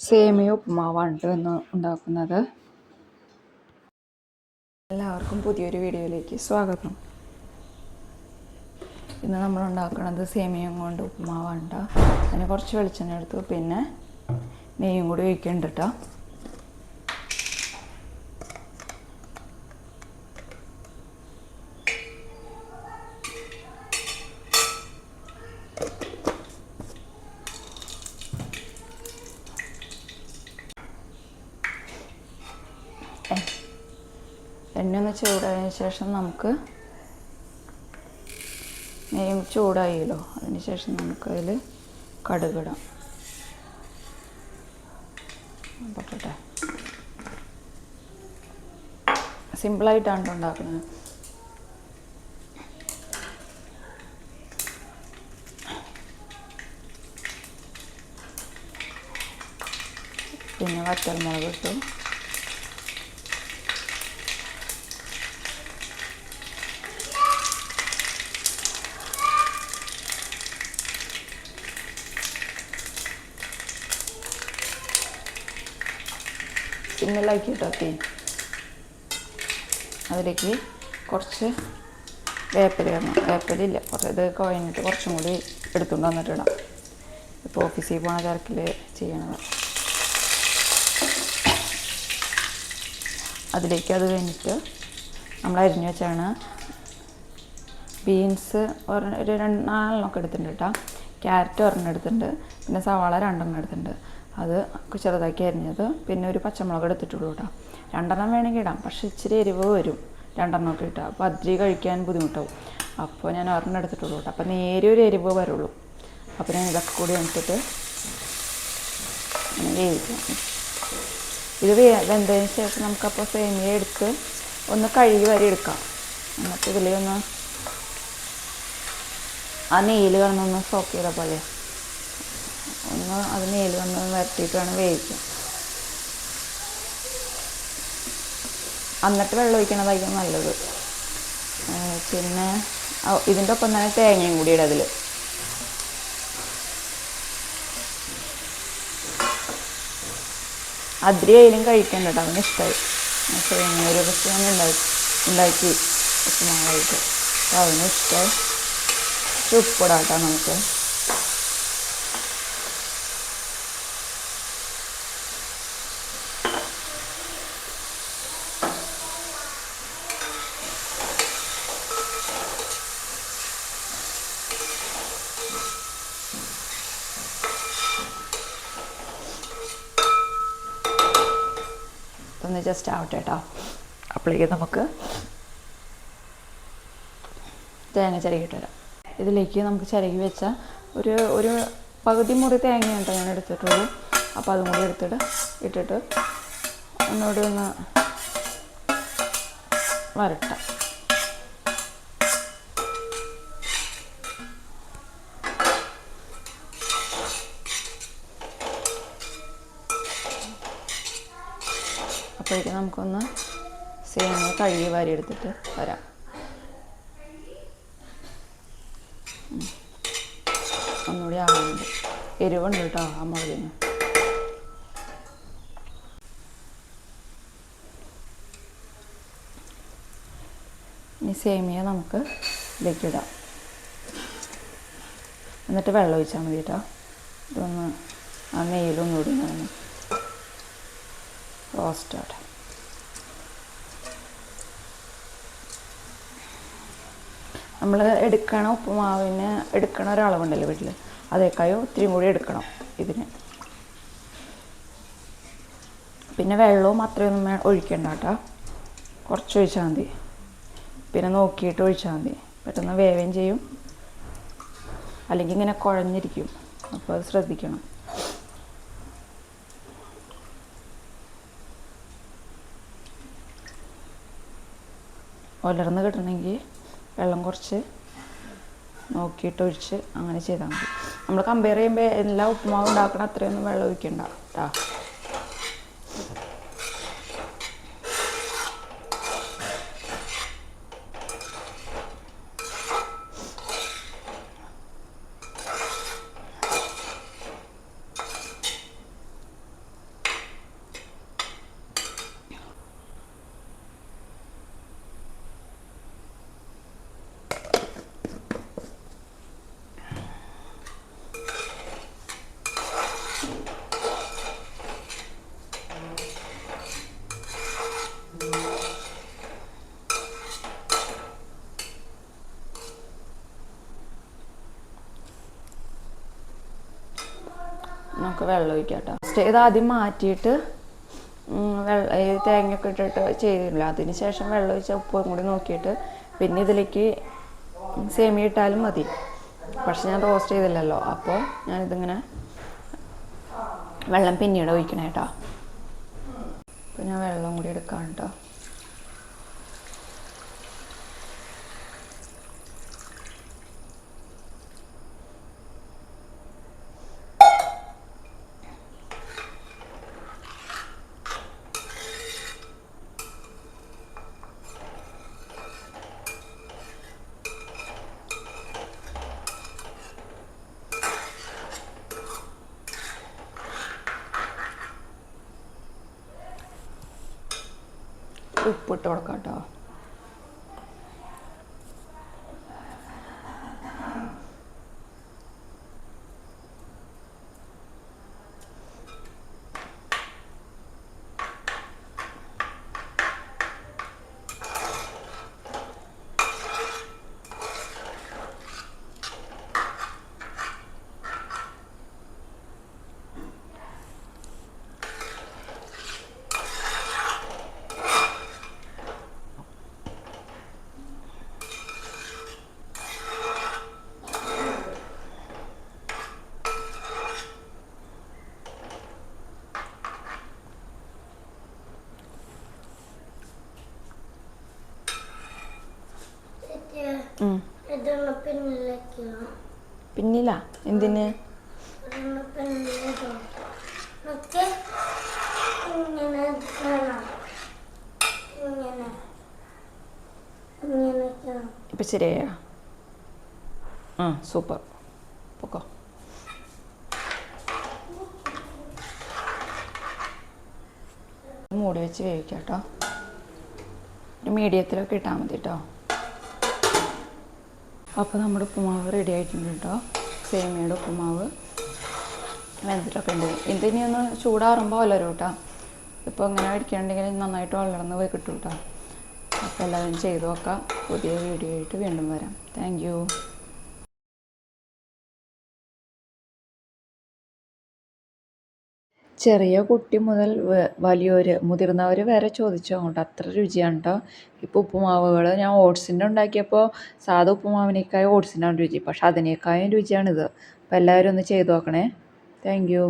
സേമിയ ഉപ്പുമാവാണ് ഇന്ന് ഉണ്ടാക്കുന്നത്. എല്ലാവർക്കും പുതിയൊരു വീഡിയോയിലേക്ക് സ്വാഗതം. ഇന്ന് നമ്മൾ ഉണ്ടാക്കുന്നത് സേമിയ കൊണ്ട് ഉപ്പുമാവാണ്. അതിന് കുറച്ച് വെളിച്ചെണ്ണ എടുത്തു, പിന്നെ നെയ്യും കൂടി ഒഴിക്കുന്നുണ്ട് കേട്ടോ. എണ്ണ ഒന്ന് ചൂടായതിനു ശേഷം നമുക്ക് നെയ്യും ചൂടായല്ലോ, അതിന് ശേഷം നമുക്കതിൽ കടുകിടാം. പൊട്ടട്ടെ. സിമ്പിളായിട്ടാണ് ഉണ്ടാക്കുന്നത്. പിന്നെ വറ്റൽമുളക് ഇട്ടു. സിമ്മിലാക്കി ഇട്ടാക്കി അതിലേക്ക് കുറച്ച് വേപ്പില ഇടണം. വേപ്പിലില്ല, കുറച്ച് ഇത് കുഴഞ്ഞിട്ട് കുറച്ചും കൂടി എടുത്തുകൊണ്ട് വന്നിട്ട് ഇടാം. ഇപ്പോൾ ഓഫീസിൽ പോണ തിരക്കിൽ ചെയ്യണത്. അതിലേക്ക് അത് കഴിഞ്ഞിട്ട് നമ്മൾ അരിഞ്ഞു വെച്ചാണ് ബീൻസ് ഒരു 4 എടുത്തിട്ടുണ്ട് കേട്ടോ. ക്യാരറ്റ് 1 എടുത്തിട്ടുണ്ട്, പിന്നെ സവാള 2 എടുത്തിട്ടുണ്ട്. അത് ചെറുതാക്കി അരിഞ്ഞത്, പിന്നെ ഒരു പച്ചമുളക് എടുത്തിട്ടുള്ളൂ കേട്ടോ. 2 വേണമെങ്കിൽ ഇടാം, പക്ഷേ ഇച്ചിരി എരിവ് വരും 2 ഇട്ടാൽ. അപ്പോൾ അതിരി കഴിക്കാൻ ബുദ്ധിമുട്ടാവും. അപ്പോൾ ഞാൻ 1 എടുത്തിട്ടുള്ളൂ കേട്ടോ. അപ്പോൾ നേരിയൊരു എരിവ് വരുള്ളൂ. അപ്പോൾ ഞാൻ ഇതൊക്കെ കൂടി എടുത്തിട്ട് വേവിക്കാം. ഇത് വെന്തതിന് ശേഷം നമുക്കപ്പോൾ സേമിയ എടുത്ത് ഒന്ന് കഴുകി വരെ എടുക്കാം. എന്നിട്ട് ഇതിലൊന്ന് ആ നെയ്യിൽ കിടന്നൊന്ന് സോക്ക് ചെയ്ത പോലെ ഒന്ന് അത് നെയ്യിൽ വന്ന് വരട്ടിയിട്ട് വേണം വേവിക്കാം. എന്നിട്ട് വെള്ളം ഒഴിക്കണതായിരിക്കും നല്ലത്. പിന്നെ ഇതിൻ്റെ ഒപ്പം തന്നെ തേങ്ങയും കൂടി ഇടും അതിൽ. അതിരി ആയാലും കഴിക്കണ്ട കേട്ടോ, അവന് ഇഷ്ടമായി. സേമിയ ഒരു പക്ഷേ ഞാൻ ഉണ്ടാക്കി ഉപ്പുമാവായിട്ട്. അപ്പോൾ അവന് ഇഷ്ടമായി. ഉപ്പിടാം കേട്ടോ നമുക്ക്. ഒന്ന് ജസ്റ്റ് ആവട്ടെ കേട്ടോ. അപ്പോഴേക്ക് നമുക്ക് തേങ്ങ ചിരകിയിട്ട് വരാം. ഇതിലേക്ക് നമുക്ക് ചിരകി വെച്ച ഒരു പകുതി മുറി തേങ്ങ കേട്ടോ ഞാൻ എടുത്തിട്ടുള്ളൂ. അപ്പോൾ അതും കൂടി ഇട്ടിട്ട് ഒന്നുകൂടി ഒന്ന് വരട്ടാം. അപ്പോഴേക്കും നമുക്കൊന്ന് സേമിയ കഴുകി വാരി എടുത്തിട്ട് വരാം. ഒന്നുകൂടി ആവുന്നുണ്ട്. എരിവുണ്ട് കേട്ടോ ആ മുളകിന്. ഇനി സേമിയ നമുക്ക് ഇതിലേക്കിടാം. എന്നിട്ട് വെള്ളം ഒഴിച്ചാൽ മതി കേട്ടോ. ഇതൊന്ന് ആ നെയ്യിലൊന്നുകൂടി നടന്നു റോസ്റ്റാട്ടെ. നമ്മൾ എടുക്കണ ഉപ്പുമാവിന് എടുക്കണ ഒരളവുണ്ടല്ലോ വീട്ടിൽ, അതേക്കായും ഒത്തിരി കൂടി എടുക്കണം ഇതിന്. പിന്നെ വെള്ളവും അത്രയൊന്നും ഒഴിക്കണ്ട കേട്ടോ, കുറച്ച് ഒഴിച്ചാൽ മതി. പിന്നെ നോക്കിയിട്ട് ഒഴിച്ചാൽ മതി, പെട്ടെന്ന് വേവുകയും ചെയ്യും. അല്ലെങ്കിൽ ഇങ്ങനെ കുഴഞ്ഞിരിക്കും, അപ്പോൾ അത് ശ്രദ്ധിക്കണം. ഉലർന്ന് കിട്ടണമെങ്കിൽ വെള്ളം കുറച്ച് നോക്കിയിട്ട് ഒഴിച്ച് അങ്ങനെ ചെയ്താൽ മതി. നമ്മൾ കമ്പയർ ചെയ്യുമ്പോൾ എല്ലാ ഉപ്പുമാവും ഉണ്ടാക്കണം അത്രയൊന്നും വെള്ളം ഒഴിക്കണ്ട കേട്ടോ. നമുക്ക് വെള്ളം ഒഴിക്കാം കേട്ടോ. ഫസ്റ്റ് ഇത് ആദ്യം മാറ്റിയിട്ട് ഈ തേങ്ങയൊക്കെ ഇട്ടിട്ട് ചെയ്തില്ല. അതിന് ശേഷം വെള്ളം ഒഴിച്ചാൽ ഉപ്പും കൂടി നോക്കിയിട്ട് പിന്നെ ഇതിലേക്ക് സേമിയ ഇട്ടാലും മതി. പക്ഷെ ഞാൻ റോസ്റ്റ് ചെയ്തില്ലല്ലോ, അപ്പോൾ ഞാനിതിങ്ങനെ വെള്ളം പിന്നീട് ഒഴിക്കണേ കേട്ടോ. അപ്പോൾ ഞാൻ വെള്ളം കൂടി എടുക്കാം കേട്ടോ. ഉപ്പിട്ട് കൊടുക്കാം കേട്ടോ. പിന്നില്ല എന്തിന്? ഇപ്പം ശരിയായോ? സൂപ്പർ. പൊക്കോ. മൂടി വെച്ച് വേവിക്കാം കേട്ടോ. ഒരു മീഡിയത്തിലൊക്കെ ഇട്ടാൽ മതി കേട്ടോ. അപ്പോൾ നമ്മുടെ ഉപ്പുമാവ് റെഡി ആയിട്ടുണ്ട് കേട്ടോ. സേമിയയുടെ ഉപ്പുമാവ് വെന്തിട്ടൊക്കെ ഉണ്ട്. ഇതിനി ഒന്ന് ചൂടാറുമ്പോൾ വളരും കേട്ടോ. ഇപ്പോൾ ഇങ്ങനെ മേടിക്കുകയാണെങ്കിൽ നന്നായിട്ട് വളർന്ന് പോയി കിട്ടും കേട്ടോ. അപ്പോൾ എല്ലാവരും ചെയ്ത് നോക്കാം. പുതിയ വീഡിയോ ആയിട്ട് വീണ്ടും വരാം. Thank you. ചെറിയ കുട്ടി മുതൽ വലിയവർ മുതിർന്നവർ വരെ ചോദിച്ചു അങ്ങോട്ട്, അത്ര രുചിയാണ് കേട്ടോ. ഇപ്പോൾ ഉപ്പുമാവുകൾ ഞാൻ ഓട്സിൻ്റെ ഉണ്ടാക്കിയപ്പോൾ സാധാ ഉപ്പുമാവിനേക്കാളും ഓട്സിനാണ് രുചി, പക്ഷെ അതിനേക്കാളും രുചിയാണിത്. അപ്പോൾ എല്ലാവരും ഒന്ന് ചെയ്ത് നോക്കണേ. Thank you.